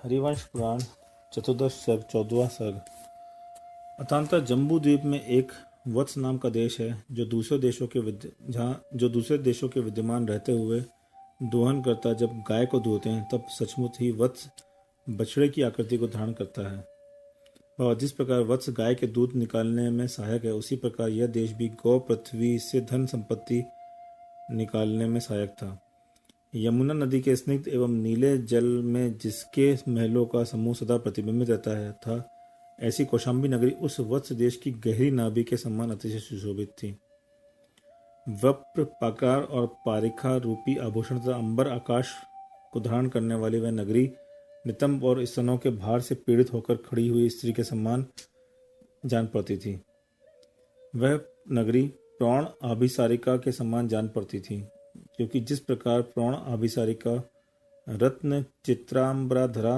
हरिवंश पुराण चतुर्दश सर्ग 14वां सर्ग। अथांतर जम्बू द्वीप में एक वत्स नाम का देश है जो दूसरे देशों के विद्यमान रहते हुए दोहन करता जब गाय को दूहते हैं तब सचमुच ही वत्स बछड़े की आकृति को धारण करता है। और जिस प्रकार वत्स गाय के दूध निकालने में सहायक है उसी प्रकार यह देश भी गौ पृथ्वी से धन संपत्ति निकालने में सहायक था। यमुना नदी के स्निग्ध एवं नीले जल में जिसके महलों का समूह सदा प्रतिबिंबित रहता है था, ऐसी कौशाम्बी नगरी उस वत्स देश की गहरी नाभि के समान अतिशय सुशोभित थी। वप्र पाकार और पारिखा रूपी आभूषण तथा अंबर आकाश को धारण करने वाली वह नगरी नितंब और स्तनों के भार से पीड़ित होकर खड़ी हुई स्त्री के समान जान पड़ती थी। वह नगरी प्रौण आभिसारिका के समान जान पड़ती थी, क्योंकि जिस प्रकार प्रौण आभिसारिका रत्न चित्रांबराधरा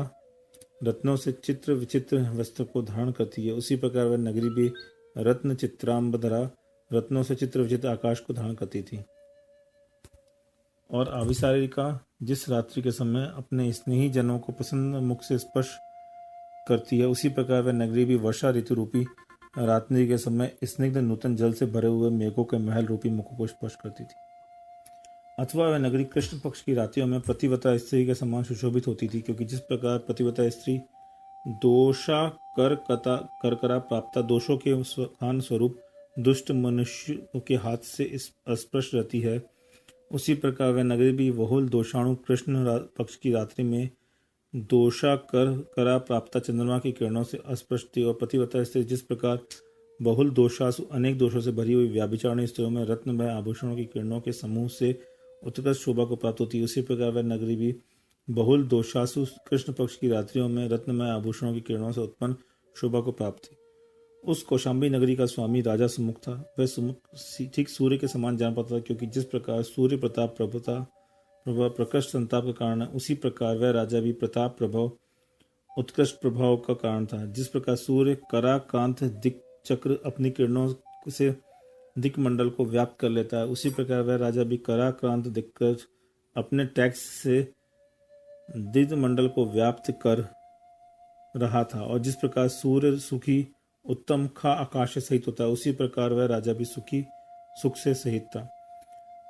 रत्नों से चित्र विचित्र वस्त्र को धारण करती है, उसी प्रकार वह नगरी भी रत्न चित्रांबरधरा रत्नों से चित्र विचित्र आकाश को धारण करती थी। और आभिसारिका जिस रात्रि के समय अपने स्नेही जनों को प्रसन्न मुख से स्पर्श करती है, उसी प्रकार वह नगरी भी वर्षा ऋतु रूपी रात्रि के समय स्निग्ध नूतन जल से भरे हुए मेघों के महल रूपी मुखों को स्पर्श करती थी। अथवा वह नगरी कृष्ण पक्ष की रात्रियों में प्रतिवता स्त्री के समान सुशोभित होती थी, क्योंकि जिस प्रकार प्रतिवता स्त्री दोषा करकरा प्राप्ता दोषों के खान स्वरूप दुष्ट मनुष्य के हाथ से अस्पृश्य रहती है, उसी प्रकार वह नगरी भी बहुल दोषाणु कृष्ण पक्ष की रात्रि में दोषा करा प्राप्ता चंद्रमा की किरणों से अस्पृश्य थी। और प्रतिवता स्त्री जिस प्रकार बहुल दोषासु अनेक दोषों से भरी हुई व्याभिचारिणी स्त्रियों में रत्नमय आभूषणों की किरणों के समूह से उत्कृष्ट शोभा को प्राप्त होती है, उसी प्रकार वह नगरी भी बहुल दोषासु कृष्ण पक्ष की रात्रियों में रत्नमय आभूषणों की किरणों से उत्पन्न शोभा को प्राप्त थी। उस कौशाम्बी नगरी का स्वामी राजा सुमुख था। वह सुमुख ठीक सूर्य के समान जान पाता था, क्योंकि जिस प्रकार सूर्य प्रताप प्रभा प्रकृष्ट संताप का कारण है, उसी प्रकार वह राजा भी प्रताप प्रभाव उत्कृष्ट प्रभाव का कारण था। जिस प्रकार सूर्य कराकांत दिक चक्र अपनी किरणों से दिक्मंडल को व्याप्त कर लेता है, उसी प्रकार वह राजा भी कराक्रांत दिक्कर अपने टैक्स से दिग्मंडल को व्याप्त कर रहा था। और जिस प्रकार सूर्य सुखी उत्तम खा आकाश से सहित होता है, उसी प्रकार वह राजा भी सुख से सहित था।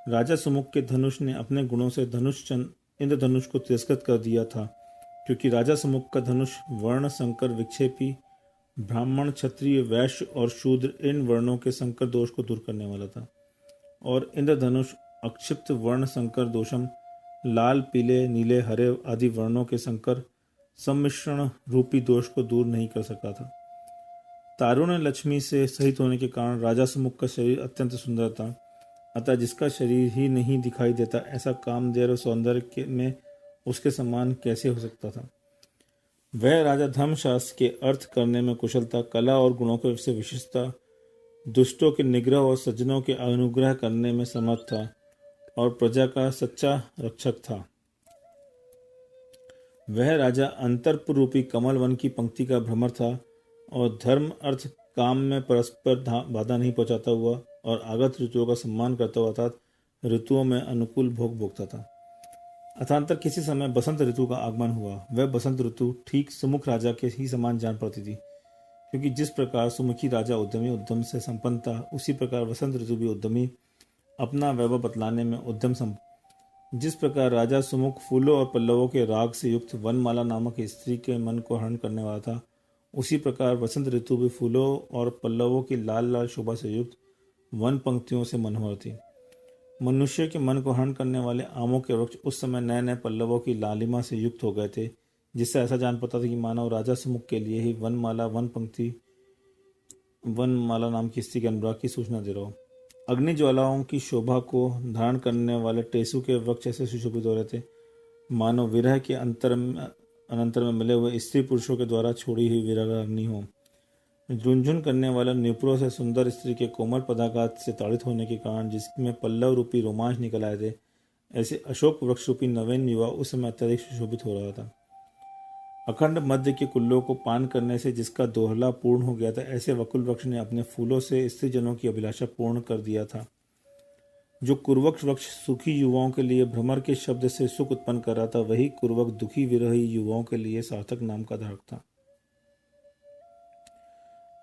राजा सुमुख के धनुष ने अपने गुणों से इंद्रधनुष को तिरस्कृत कर दिया था, क्योंकि राजा सुमुख का धनुष वर्ण संकर विक्षेपी ब्राह्मण क्षत्रिय वैश्य और शूद्र इन वर्णों के संकर दोष को दूर करने वाला था। और इंद्रधनुष अक्षिप्त वर्ण संकर दोषम लाल पीले नीले हरे आदि वर्णों के संकर सम्मिश्रण रूपी दोष को दूर नहीं कर सका था। तारुण्य लक्ष्मी से सहित होने के कारण राजा सुमुख का शरीर अत्यंत सुंदर था, अतः जिसका शरीर ही नहीं दिखाई देता ऐसा कामदेव और सौंदर्य में उसके समान कैसे हो सकता था। वह राजा धर्मशास्त्र के अर्थ करने में कुशलता, कला और गुणों के से विशिष्टता, दुष्टों के निग्रह और सज्जनों के अनुग्रह करने में समर्थ था और प्रजा का सच्चा रक्षक था। वह राजा अंतरपुर रूपी कमल वन की पंक्ति का भ्रमर था और धर्म अर्थ काम में परस्पर बाधा नहीं पहुंचाता हुआ और आगत ऋतुओं का सम्मान करता हुआ अर्थात ऋतुओं में अनुकूल भोग भोगता था। अथांतर किसी समय बसंत ऋतु का आगमन हुआ। वह बसंत ऋतु ठीक सुमुख राजा के ही समान जान पड़ती थी, क्योंकि जिस प्रकार सुमुखी राजा उद्यम से संपन्न था, उसी प्रकार वसंत ऋतु भी उद्यमी अपना वैभव बतलाने में उद्यम। जिस प्रकार राजा सुमुख फूलों और पल्लवों के राग से युक्त वनमाला नामक स्त्री के मन को हरण करने वाला था, उसी प्रकार वसंत ऋतु भी फूलों और पल्लवों की लाल लाल शोभा से युक्त वन पंक्तियों से मनोहर थी। मनुष्य के मन को हरण करने वाले आमों के वृक्ष उस समय नए नए पल्लवों की लालिमा से युक्त हो गए थे, जिससे ऐसा जान पता था कि मानव राजा सुमुख के लिए ही वनमाला नाम की स्त्री के अनुराग की सूचना दे रहा हो। अग्नि ज्वालाओं की शोभा को धारण करने वाले टेसु के वृक्ष ऐसे सुशोभित हो रहे थे, मानो विरह के अनंतर में मिले हुए स्त्री पुरुषों के द्वारा छोड़ी हुई विरह अग्नि हो। झुनझुन करने वाले न्यूपुरों से सुंदर स्त्री के कोमल पदाघात से ताड़ित होने के कारण जिसमें पल्लव रूपी रोमांच निकल आए थे, ऐसे अशोक वृक्ष रूपी नवीन युवा उस समय अत्यधिक सुशोभित हो रहा था। अखंड मध्य के कुल्लों को पान करने से जिसका दोहला पूर्ण हो गया था, ऐसे वकुल वृक्ष ने अपने फूलों से स्त्रीजनों की अभिलाषा पूर्ण कर दिया था। जो कुर्वक वृक्ष सुखी युवाओं के लिए भ्रमर के शब्द से सुख उत्पन्न कर रहा था, वही कुर्वक दुखी विरही युवाओं के लिए सार्थक नाम का धारक था।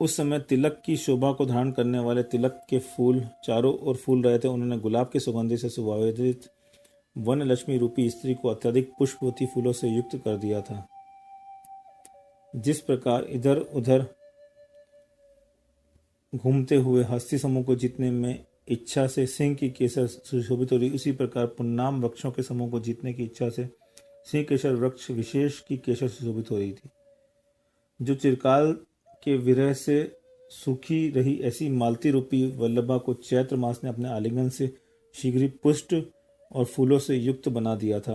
उस समय तिलक की शोभा को धारण करने वाले तिलक के फूल चारों ओर फूल रहे थे। उन्होंने गुलाब के सुगंधि से सुवादित वन लक्ष्मी रूपी स्त्री को अत्यधिक पुष्पवती फूलों से युक्त कर दिया था। जिस प्रकार इधर उधर घूमते हुए हस्ती समूह को जीतने में इच्छा से सिंह की केसर सुशोभित हो रही, उसी प्रकार पुन्नाम वृक्षों के समूह को जीतने की इच्छा से सिंह केसर वृक्ष विशेष की केसर सुशोभित हो रही थी। जो चिरकाल के विरह से सूखी रही ऐसी मालती रूपी वल्लभा को चैत्र मास ने अपने आलिंगन से शीघ्र ही पुष्ट और फूलों से युक्त बना दिया था।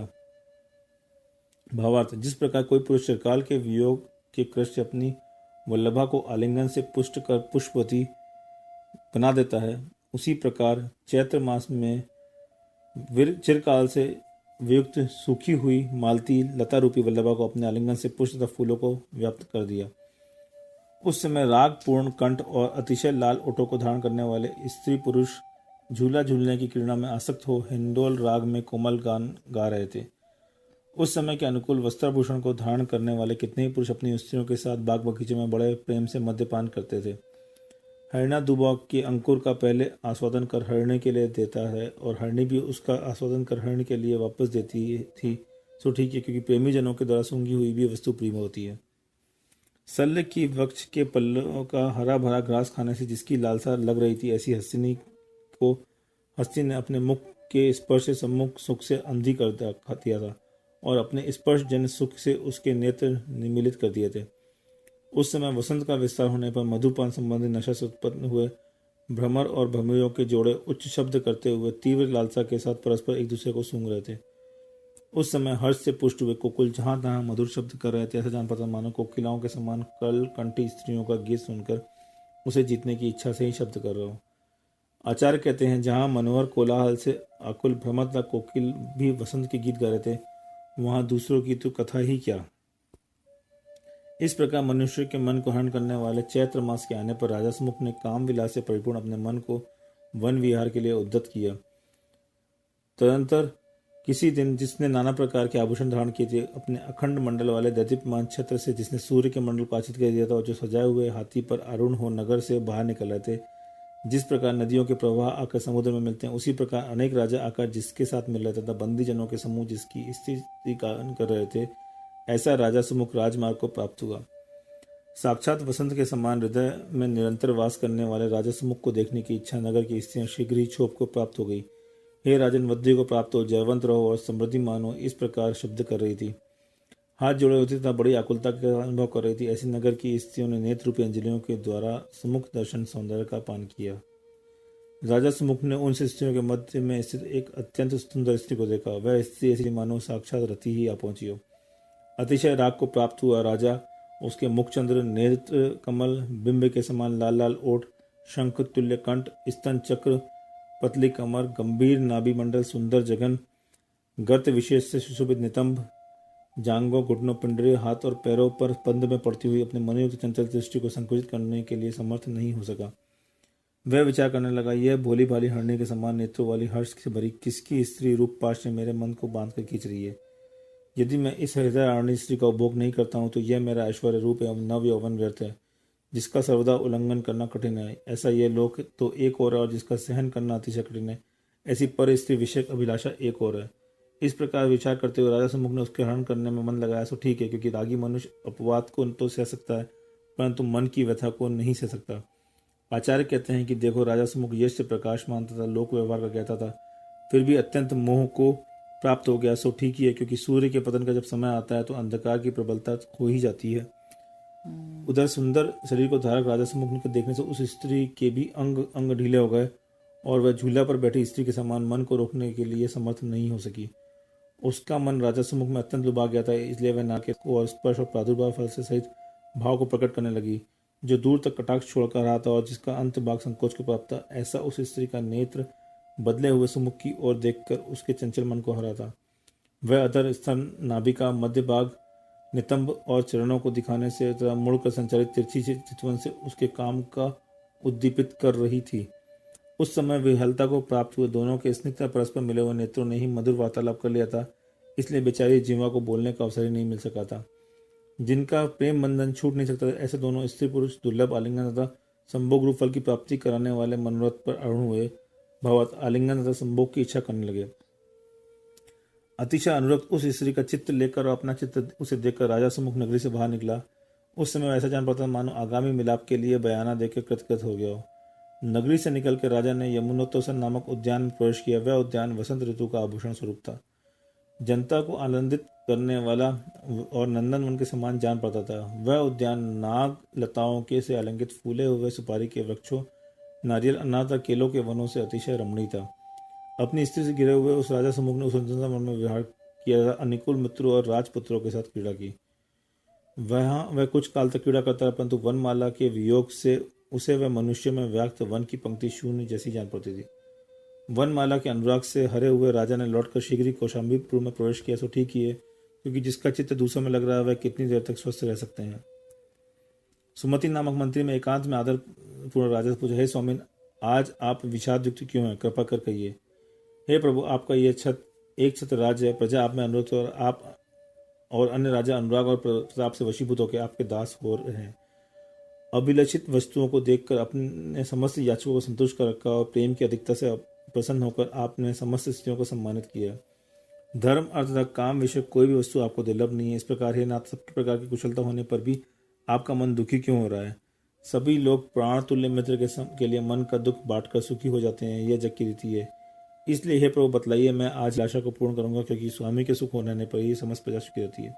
भावार्थ, जिस प्रकार कोई पुरुष चिरकाल के वियोग के कृष्ण से अपनी वल्लभा को आलिंगन से पुष्ट कर पुष्पवती बना देता है, उसी प्रकार चैत्र मास में चिरकाल से वियुक्त सूखी हुई मालती लता रूपी वल्लभा को अपने आलिंगन से पुष्ट तथा फूलों को व्याप्त कर दिया। उस समय राग पूर्ण कंठ और अतिशय लाल ओठों को धारण करने वाले स्त्री पुरुष झूला झूलने की क्रीड़ा में आसक्त हो हिंडोल राग में कोमल गान गा रहे थे। उस समय के अनुकूल वस्त्राभूषण को धारण करने वाले कितने ही पुरुष अपनी स्त्रियों के साथ बाग बगीचे में बड़े प्रेम से मद्यपान करते थे। हरिणा दुबा के अंकुर का पहले आस्वादन कर हरणी के लिए देता है और हरणी भी उसका आस्वादन कर हरणी के लिए वापस देती थी, सो ठीक है, क्योंकि प्रेमी जनों के द्वारा सूंघी हुई भी वस्तु प्रिय होती है। सल्ल की वृक्ष के पल्लों का हरा भरा घास खाने से जिसकी लालसा लग रही थी, ऐसी हस्ती ने अपने मुख के स्पर्श से सम्मुख सुख से अंधी कर दिया था और अपने स्पर्श जन सुख से उसके नेत्र निमीलित कर दिए थे। उस समय वसंत का विस्तार होने पर मधुपान संबंधी नशा से उत्पन्न हुए भ्रमर और भ्रमरियों के जोड़े उच्च शब्द करते हुए तीव्र लालसा के साथ परस्पर एक दूसरे को सूंघ रहे थे। उस समय हर्ष से पुष्ट हुए कोकिल जहां तहां मधुर शब्द कर रहे थे। ऐसा जान पता मानो कोकिलाओं के समान कल कंठी स्त्रियों का गीत सुनकर उसे जीतने की इच्छा से ही शब्द कर रहा हो। आचार्य कहते हैं, जहां मनोहर कोलाहल से आकुल भ्रमर तथा कोकिल भी वसंत के गीत गा रहे थे, वहां दूसरों की तो कथा ही क्या। इस प्रकार मनुष्य के मन को हरण करने वाले चैत्र मास के आने पर राजा सुमुख ने काम विलास से परिपूर्ण अपने मन को वन विहार के लिए उद्यत किया। तदंतर किसी दिन जिसने नाना प्रकार के आभूषण धारण किए थे, अपने अखंड मंडल वाले दैदीप्यमान छत्र से जिसने सूर्य के मंडल को आच्छादित कर दिया था और जो सजाए हुए हाथी पर आरूढ़ हो नगर से बाहर निकल रहे थे, जिस प्रकार नदियों के प्रवाह आकर समुद्र में मिलते हैं, उसी प्रकार अनेक राजा आकर जिसके साथ मिल रहे थे तथा बंदी जनों के समूह जिसकी स्थिति कर रहे थे, ऐसा राजा सुमुख राजमार्ग को प्राप्त हुआ। साक्षात वसंत के समान हृदय में निरंतर वास करने वाले राजा सुमुख को देखने की इच्छा नगर की स्त्रियां शीघ्र ही क्षोभ को प्राप्त हो गई। हे राजन, वृद्धि को प्राप्त हो, जयवंत रहो और समृद्धि मानो, इस प्रकार शब्द कर रही थी। हाथ जोड़े होती तथा बड़ी आकुलता का अनुभव कर रही थी। ऐसी नगर की स्त्रियों ने नेत्र रूपी अंजलियों के द्वारा सुमुख दर्शन सौंदर्य का पान किया। राजा सुमुख ने उन स्त्रियों के मध्य में स्थित एक अत्यंत सुंदर स्त्री को देखा। वह स्त्री ऐसी मानो साक्षात रति ही आ पहुंची हो। अतिशय राग को प्राप्त हुआ राजा उसके मुखचंद्र, नेत्र कमल, बिंब के समान लाल लाल ओठ, शंख तुल्य कंठ, स्तन चक्र, पतली कमर, गंभीर नाभि मंडल, सुंदर जगन, गर्त विशेष से सुशोभित नितंब, जांघों, घुटनों, पिंडरे, हाथ और पैरों पर पंद में पड़ती हुई अपने मनोयुक्त चंचल दृष्टि को संकुचित करने के लिए समर्थ नहीं हो सका। वह विचार करने लगा, यह भोली भाली हरणी के समान नेत्रों वाली हर्ष से भरी किसकी स्त्री रूप पाश से मेरे मन को बांध कर खींच रही है। यदि मैं इस हृदय आरणी स्त्री का उपभोग नहीं करता हूँ तो यह मेरा ऐश्वर्य रूप एवं नव यौवन व्यर्थ है, जिसका सर्वदा उल्लंघन करना कठिन है। ऐसा यह लोक तो एक और है और जिसका सहन करना अतिशय कठिन है। ऐसी पर स्त्री विषयक अभिलाषा एक और है। इस प्रकार विचार करते हुए राजा सुमुख ने उसके हरण करने में मन लगाया। सो ठीक है, क्योंकि रागी मनुष्य अपवाद को तो सह सकता है परंतु मन की व्यथा को नहीं सह सकता। आचार्य कहते हैं कि देखो, राजा सुमुख यश से प्रकाशमान तथा लोक व्यवहार का कहता था, फिर भी अत्यंत मोह को प्राप्त हो गया। सो ठीक ही है, क्योंकि सूर्य के पतन का जब समय आता है तो अंधकार की प्रबलता खो ही जाती है। उधर सुंदर शरीर को धारक राजा सुमुख को देखने से उस स्त्री के भी अंग अंग ढीले हो गए और वह झूला पर बैठी स्त्री के समान मन को रोकने के लिए समर्थ नहीं हो सकी। उसका मन राजा सुमुख में अत्यंत लुभा गया था, इसलिए वह नाके को और स्पर्श और प्रादुर्भाव फल से सहित भाव को प्रकट करने लगी, जो दूर तक कटाक्ष छोड़कर रहा था और जिसका अंत भाग संकोच को प्राप्त था। ऐसा उस स्त्री का नेत्र बदले हुए सुमुख की ओर देखकर उसके चंचल मन को हरा था। वह अधर, स्तन, नाभिका, मध्य भाग, नितंब और चरणों को दिखाने से तथा मुड़कर संचालित तिरछी चितवन से उसके काम का उद्दीपित कर रही थी। उस समय विहलता को प्राप्त हुए दोनों के स्निग्ध परस्पर मिले हुए नेत्रों ने ही मधुर वार्तालाप कर लिया था, इसलिए बेचारी जीवा को बोलने का अवसर ही नहीं मिल सका था। जिनका प्रेम बंधन छूट नहीं सकता, ऐसे दोनों स्त्री पुरुष दुर्लभ आलिंगन तथा संभोग रूप फल की प्राप्ति कराने वाले मनोरथ पर अरुण हुए भावात आलिंगन तथा संभोग की इच्छा करने लगे। अतिशय अनुरक्त उस स्त्री का चित्त लेकर और अपना चित्त उसे देखकर राजा सम्मुख नगरी से बाहर निकला। उस समय ऐसा जान पड़ता मानो आगामी मिलाप के लिए बयाना देकर कृतकृत हो गया हो। नगरी से निकलकर राजा ने यमुनोत्तोसन नामक उद्यान में प्रवेश किया। वह उद्यान वसंत ऋतु का आभूषण स्वरूप था, जनता को आनंदित करने वाला और नंदनवन के समान जान पड़ता था। वह उद्यान नाग लताओं के से अलंकृत फूले हुए सुपारी के वृक्षों, नारियल, अनार तथा केलों के वनों से अतिशय रमणीय था। अपनी स्त्री से घिरे हुए उस राजा सम्मुख ने उस वन में विहार किया, अनुकूल मित्रों और राजपुत्रों के साथ क्रीड़ा की। वह कुछ काल तक क्रीड़ा करता रहा, परंतु वनमाला के वियोग से उसे वह मनुष्य में व्याक्त वन की पंक्ति शून्य जैसी जान पड़ती थी। वनमाला के अनुराग से हरे हुए राजा ने लौटकर शीघ्र ही कौशाम्बीपुर में प्रवेश किया। सो ठीक ही है, क्योंकि जिसका चित्त दूसरों में लग रहा है वह कितनी देर तक स्वस्थ रह सकते हैं। सुमति नामक मंत्री में एकांत में आदर पूर्ण राजा से पूछा, हे स्वामिन, आज आप विषाद युक्त क्यों हैं? कृपा कर कहिए। हे प्रभु, आपका यह एक छत्र राज्य है, प्रजा आप में अनुरोध और आप और अन्य राजा अनुराग और प्रताप से वशीभूत होकर आपके दास हो रहे हैं। अभिलषित वस्तुओं को देखकर अपने समस्त याचकों को संतुष्ट कर रखा और प्रेम की अधिकता से प्रसन्न होकर आपने समस्त स्त्रियों को सम्मानित किया। धर्म, अर्थ तथा काम विषय कोई भी वस्तु आपको दुर्लभ नहीं है। इस प्रकार है ना, सब प्रकार की कुशलता होने पर भी आपका मन दुखी क्यों हो रहा है? सभी लोग प्राण तुल्य मित्र के लिए मन का दुख बांटकर सुखी हो जाते हैं, यह जग की रीति है। इसलिए हे प्रभु बतलाइए, मैं आज आशा को पूर्ण करूंगा, क्योंकि स्वामी के सुख होने पर ही समस्त प्रजा सुखी रहती है।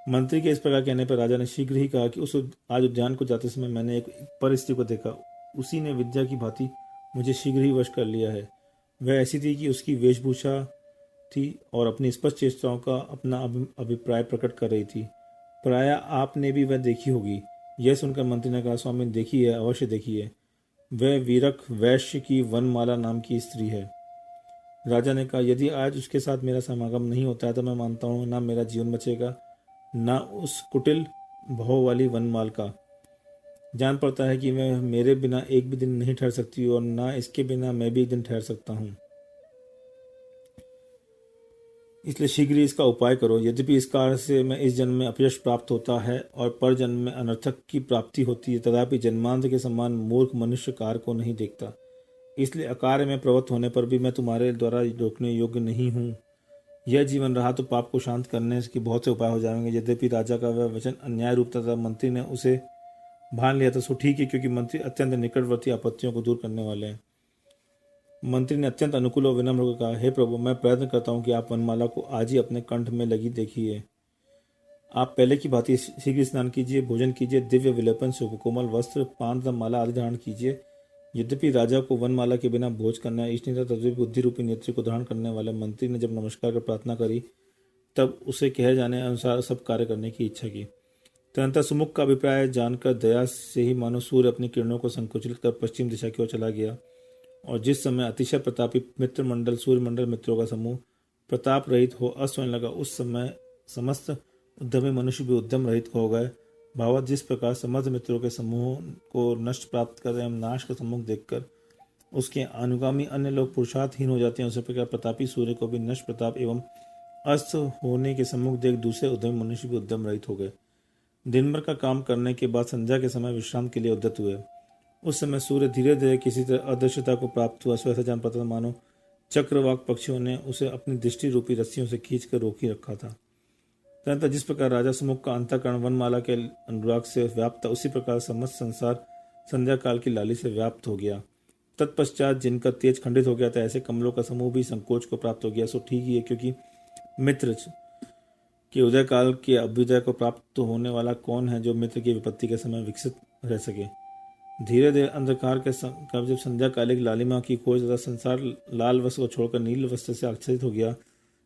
मंत्री के इस प्रकार कहने पर राजा ने शीघ्र ही कहा कि आज उद्यान को जाते समय मैंने एक पर स्त्री को देखा। उसी ने विद्या की भांति मुझे शीघ्र ही वश कर लिया है। वह ऐसी थी कि उसकी वेशभूषा थी और अपनी स्पष्ट चेष्टाओं का अपना अभिप्राय प्रकट कर रही थी। प्राय आपने भी वह देखी होगी। यह सुनकर मंत्री ने कहा, स्वामी देखी है, अवश्य देखी है। वह वीरक वैश्य की वनमाला नाम की स्त्री है। राजा ने कहा, यदि आज उसके साथ मेरा समागम नहीं होता है तो मैं मानता हूँ ना मेरा जीवन बचेगा, ना उस कुटिल भाव वाली वनमाल का। जान पड़ता है कि वह मेरे बिना एक भी दिन नहीं ठहर सकती और ना इसके बिना मैं भी एक दिन ठहर सकता हूँ। इसलिए शीघ्र ही इसका उपाय करो। यद्यपि इस कार्य से मैं इस जन्म में अपयश प्राप्त होता है और पर जन्म में अनर्थक की प्राप्ति होती है, तथापि जन्मांत के समान मूर्ख मनुष्य कार्य को नहीं देखता। इसलिए अकार्य में प्रवृत्त होने पर भी मैं तुम्हारे द्वारा रोकने योग्य नहीं हूँ। यह जीवन रहा तो पाप को शांत करने के बहुत से उपाय हो जाएंगे। यद्यपि राजा का वह वचन अन्याय रूप था, मंत्री ने उसे भान लिया था। सो ठीक है, क्योंकि मंत्री अत्यंत निकटवर्ती आपत्तियों को दूर करने वाले हैं। मंत्री ने अत्यंत अनुकूल और विनम्र होकर कहा, हे प्रभु, मैं प्रयत्न करता हूँ कि आप वनमाला को आज ही अपने कंठ में लगी देखिए। आप पहले की भांति शीघ्र स्नान कीजिए, भोजन कीजिए, दिव्य विलेपन, सुकोमल वस्त्र, पान तथा माला आदि धारण कीजिए। यद्यपि राजा को वनमाला के बिना भोज करना इष्ट नहीं था, तथापि बुद्धि रूपी नेत्र को धारण करने वाले मंत्री ने जब नमस्कार कर प्रार्थना करी, तब उसे कहे जाने अनुसार सब कार्य करने की इच्छा की। तदनंतर सुमुख का अभिप्राय जानकर दया से ही मानो सूर्य अपनी किरणों को संकुचित कर पश्चिम दिशा की ओर चला गया। और जिस समय अतिशय प्रतापी मित्र मंडल, सूर्य मंडल मित्रों का समूह प्रताप रहित हो अस्त होने लगा, उस समय समस्त उद्यमी मनुष्य भी उद्यम रहित हो गए। भावत जिस प्रकार समस्त मित्रों के समूह को नष्ट प्राप्त कर एवं नाश का सम्मुख देखकर उसके अनुगामी अन्य लोग पुरुषार्थहीन हो जाते हैं, उसी प्रकार प्रतापी सूर्य को भी नष्ट प्रताप एवं अस्त होने के सम्मुख देख दूसरे उद्यमी मनुष्य भी उद्यम रहित हो गए। दिन भर का काम करने के बाद संध्या के समय विश्राम के लिए उद्यत हुए। उस समय सूर्य धीरे धीरे किसी तरह अदृश्यता को प्राप्त हुआ। ऐसा जान पता मानो चक्रवाक पक्षियों ने उसे अपनी दृष्टि रूपी रस्सियों से खींचकर रोकी रखा था। तदनंतर जिस प्रकार राजा सुमुख का अंतःकरण वनमाला के अनुराग से व्याप्त था, उसी प्रकार समस्त संसार संध्या काल की लाली से व्याप्त हो गया। तत्पश्चात जिनका तेज खंडित हो गया था, ऐसे कमलों का समूह भी संकोच को प्राप्त हो गया। सो ठीक ही है, क्योंकि मित्र के उदय काल के अभ्युदय को प्राप्त होने वाला कौन है जो मित्र की विपत्ति के समय विकसित रह सके। धीरे धीरे अंधकार के जब संध्या कालिक लालिमा की खोज तथा संसार लाल वस्त्र को छोड़कर नील वस्त्र से आच्छादित हो गया,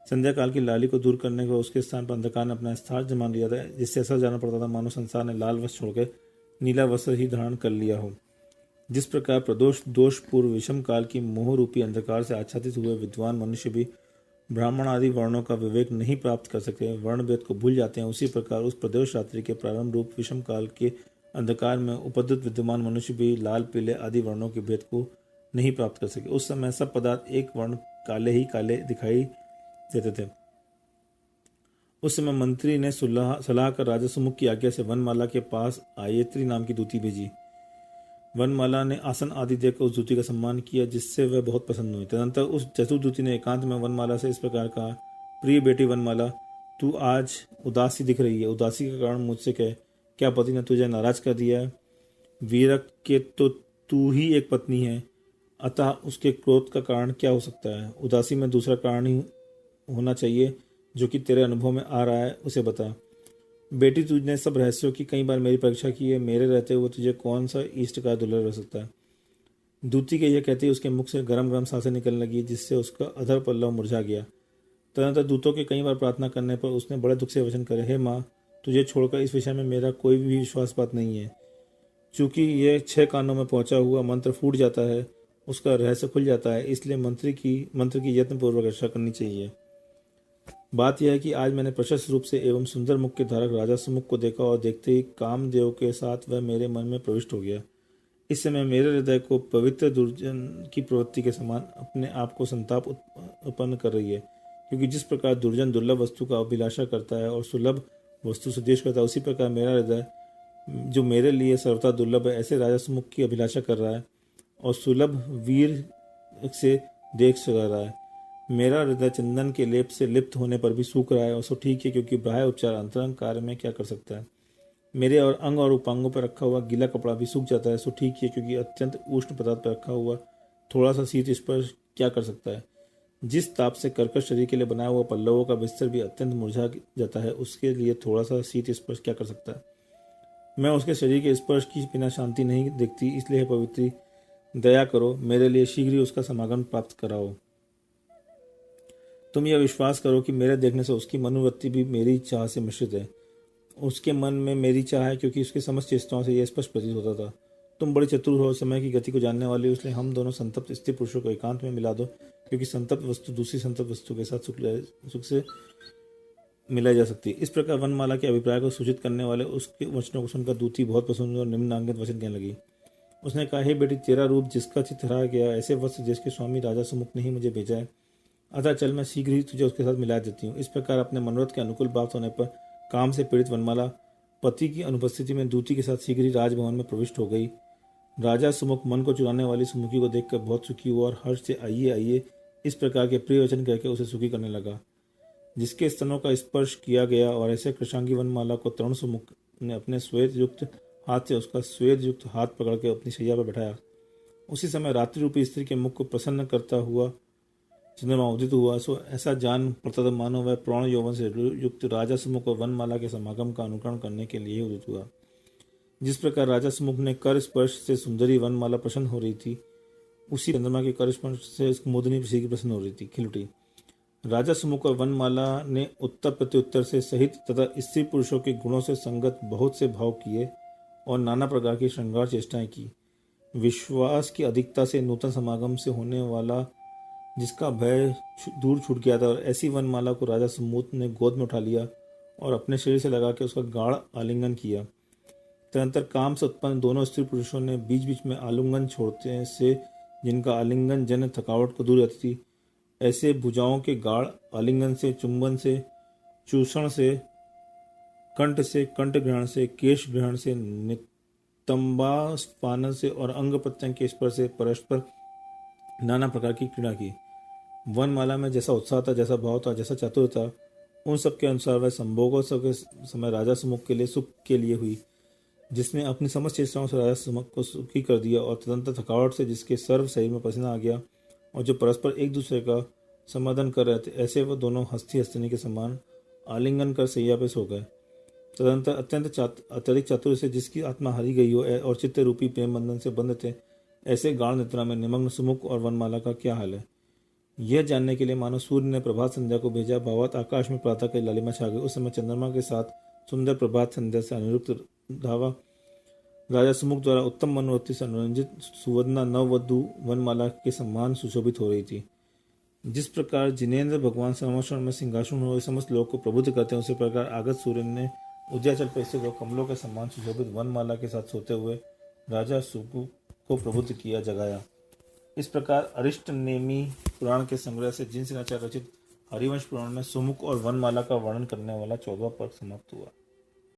संध्या काल की लाली को दूर करने को उसके स्थान पर अंधकार ने अपना स्थान जमा लिया था, जिससे ऐसा जाना पड़ता था मानो संसार ने लाल वस्त्र छोड़कर नीला वस्त्र ही धारण कर लिया हो। जिस प्रकार प्रदोष दोष पूर्व विषम काल की मोह रूपी अंधकार से आच्छादित हुए विद्वान मनुष्य भी ब्राह्मण आदि वर्णों का विवेक नहीं प्राप्त कर सकते, वर्ण भेद को भूल जाते हैं, उसी प्रकार उस प्रदोष रात्रि के प्रारंभ रूप विषम काल के अंधकार में उपद्रुत विद्यमान मनुष्य भी लाल पीले आदि वर्णों के भेद को नहीं प्राप्त कर सके। उस समय सब पदार्थ एक वर्ण काले ही काले दिखाई देते थे। उस समय मंत्री ने सलाह कर राजा सुमुख की आज्ञा से वनमाला के पास आयत्री नाम की दूती भेजी। वनमाला ने आसन आदि देकर उस दूती का सम्मान किया, जिससे वह बहुत प्रसन्न हुई। तदनंतर उस चतुर दूती ने एकांत में वनमाला से इस प्रकार कहा, प्रिय बेटी वनमाला, तू आज उदासी दिख रही है। उदासी का कारण मुझसे कह, क्या पति ने तुझे नाराज कर दिया है? वीरक के तो तू ही एक पत्नी है, अतः उसके क्रोध का कारण क्या हो सकता है? उदासी में दूसरा कारण ही होना चाहिए जो कि तेरे अनुभव में आ रहा है, उसे बता। बेटी, तुझने सब रहस्यों की कई बार मेरी परीक्षा की है, मेरे रहते हुए तुझे कौन सा इष्ट का दुर्लभ रह सकता है? दूती के यह कहते ही उसके मुख से गरम गरम सांसें निकलने लगी, जिससे उसका अधर पल्लव मुरझा गया। तदनंतर दूतों के कई बार प्रार्थना करने पर उसने बड़े दुख से वचन करे, हे माँ, तुझे छोड़कर इस विषय में मेरा कोई भी विश्वासपात नहीं है। चूंकि यह 6 कानों में पहुंचा हुआ मंत्र फूट जाता है, उसका रहस्य खुल जाता है, इसलिए मंत्र की यत्नपूर्वक रक्षा करनी चाहिए। बात यह है कि आज मैंने प्रशस्त रूप से एवं सुंदर मुख के धारक राजा सुमुख को देखा और देखते ही कामदेव के साथ वह मेरे मन में प्रविष्ट हो गया। इस समय मेरे हृदय को पवित्र दुर्जन की प्रवृत्ति के समान अपने आप को संताप उत्पन्न कर रही है, क्योंकि जिस प्रकार दुर्जन दुर्लभ वस्तु का अभिलाषा करता है और सुलभ वस्तु से द्वेष करता है, उसी प्रकार मेरा हृदय जो मेरे लिए सर्वथा दुर्लभ है, ऐसे राजा सुमुख की अभिलाषा कर रहा है और सुलभ वीर से देख सका रहा है। मेरा हृदय चंदन के लेप से लिप्त होने पर भी सूख रहा है, और सो ठीक है, क्योंकि बाह्य उपचार अंतरंग कार्य में क्या कर सकता है। मेरे और अंग और उपांगों पर रखा हुआ गीला कपड़ा भी सूख जाता है, सो ठीक है, क्योंकि अत्यंत उष्ण पदार्थ पर रखा हुआ थोड़ा सा शीत स्पर्श क्या कर सकता है। जिस ताप से कर्कश शरीर के लिए बनाया हुआ पल्लवों का बिस्तर भी अत्यंत मुरझा जाता है, उसके लिए थोड़ा सा शीत स्पर्श क्या कर सकता है। मैं उसके शरीर के स्पर्श की बिना शांति नहीं देखती, इसलिए पवित्री दया करो, मेरे लिए शीघ्र ही उसका समागम प्राप्त कराओ। तुम यह विश्वास करो कि मेरे देखने से उसकी मनोवृत्ति भी मेरी चाह से मिश्रित है। उसके मन में मेरी चाह है, क्योंकि उसके समस्त चेष्टाओं से यह स्पष्ट प्रतीत होता था। तुम बड़ी चतुर हो, समय की गति को जानने वाली हो, इसलिए हम दोनों संतप्त स्त्री पुरुषों को एकांत में मिला दो, क्योंकि संतप्त वस्तु दूसरी संतप्त वस्तु के साथ सुख से मिलाई जा सकती है। इस प्रकार वनमाला के अभिप्राय को सूचित करने वाले उसके वचनों को सुनकर दूती बहुत प्रसन्न और निम्नांकित वचन कहने लगी। उसने कहा, हे बेटी, तेरा रूप जिसका चित्त हरा गया, ऐसे वस्त्र जिसके स्वामी राजा सुमुख ने ही मुझे भेजा है, अतः चल, मैं शीघ्र ही तुझे उसके साथ मिला देती हूँ। इस प्रकार अपने मनोरथ के अनुकूल प्राप्त होने पर काम से पीड़ित वनमाला पति की अनुपस्थिति में दूती के साथ शीघ्र ही राजभवन में प्रविष्ट हो गई। राजा सुमुख मन को चुराने वाली सुमुखी को देखकर बहुत सुखी हुआ और हर्ष से आइए आइए इस प्रकार के प्रिय वचन कहकर उसे सुखी करने लगा। जिसके स्तनों का स्पर्श किया गया और ऐसे कृशांगी वनमाला को तरुण सुमुख ने अपने श्वेत युक्त हाथ से उसका श्वेत युक्त हाथ पकड़ के अपनी शैया पर बैठाया। उसी समय रात्रि रूपी स्त्री के मुख को प्रसन्न करता हुआ चंद्रमा उदित हुआ। सो ऐसा जान पड़ता था मानो वह प्रौढ़ यौवन से युक्त राजा सुमुख और वनमाला के समागम का अनुकरण करने के लिए उदित हुआ। जिस प्रकार राजा सुमुख ने कर स्पर्श से सुंदरी वनमाला प्रसन्न हो रही थी, उसी चंद्रमा के कर स्पर्श से कुमुदनी शीघ्र प्रसन्न हो रही थी, खिल उठी। राजा सुमुख और वनमाला ने उत्तर प्रत्युत्तर से सहित तथा स्त्री पुरुषों के गुणों से संगत बहुत से भाव किए और नाना प्रकार की श्रृंगार चेष्टाएं की। विश्वास की अधिकता से नूतन समागम से होने वाला जिसका भय दूर छूट गया था, और ऐसी वनमाला को राजा सुमुख ने गोद में उठा लिया और अपने शरीर से लगा के उसका गाढ़ आलिंगन किया। तदनंतर काम से उत्पन्न दोनों स्त्री पुरुषों ने बीच बीच में आलिंगन छोड़ते से, जिनका आलिंगन जन थकावट को दूर रहती थी, ऐसे भुजाओं के गाढ़ आलिंगन से, चुंबन से, चूषण से, कंठ से, कंठ ग्रहण से, केश ग्रहण से, नितंबा स्पानन से और अंग प्रत्यंग के स्पर्श से परस्पर नाना प्रकार की क्रीड़ा की। वनमाला में जैसा उत्साह था, जैसा भाव था, जैसा चातुर्य था, उन सब के अनुसार वह संभोगोत्सव के समय राजा सुमुख के लिए सुख के लिए हुई, जिसने अपनी समस्त चेष्टाओं से राजा सुमुख को सुखी कर दिया। और तदंतर थकावट से जिसके सर्व शरीर में पसीना आ गया और जो परस्पर एक दूसरे का समाधान कर रहे थे, ऐसे वह दोनों हस्ती हस्तनी के समान आलिंगन कर सैया पे सो गए। तदंतर अत्यधिक चातुर्य से जिसकी आत्मा हरी गई हो और चित्त रूपी प्रेम बंधन से बंध थे, ऐसे गाढ़ निद्रा में निमग्न सुमुख और वनमाला का क्या हाल है, यह जानने के लिए मानो सूर्य ने प्रभात संध्या को भेजा। भावात आकाश में प्रातः की लालिमा छा गई। उस समय चंद्रमा के साथ सुंदर प्रभात संध्या से अनिरुक्त धावा राजा सुमुख द्वारा उत्तम मनोवृत्ति से अनुरंजित सुवर्ण नववधु वनमाला के सम्मान सुशोभित हो रही थी। जिस प्रकार जिनेन्द्र भगवान संवत्सर में सिंहासन हुए समस्त लोग को प्रबुद्ध करते हैं, उसी प्रकार आगत सूर्य ने उद्याचल पर स्थित कमलों के सम्मान सुशोभित वनमाला के साथ सोते हुए राजा सुमुख को प्रबुद्ध किया, जगाया। इस प्रकार अरिष्टनेमी पुराण के संग्रह से जिनसे रचित हरिवंश पुराण में सुमुख और वनमाला का वर्णन करने वाला 14वां पर्व समाप्त हुआ।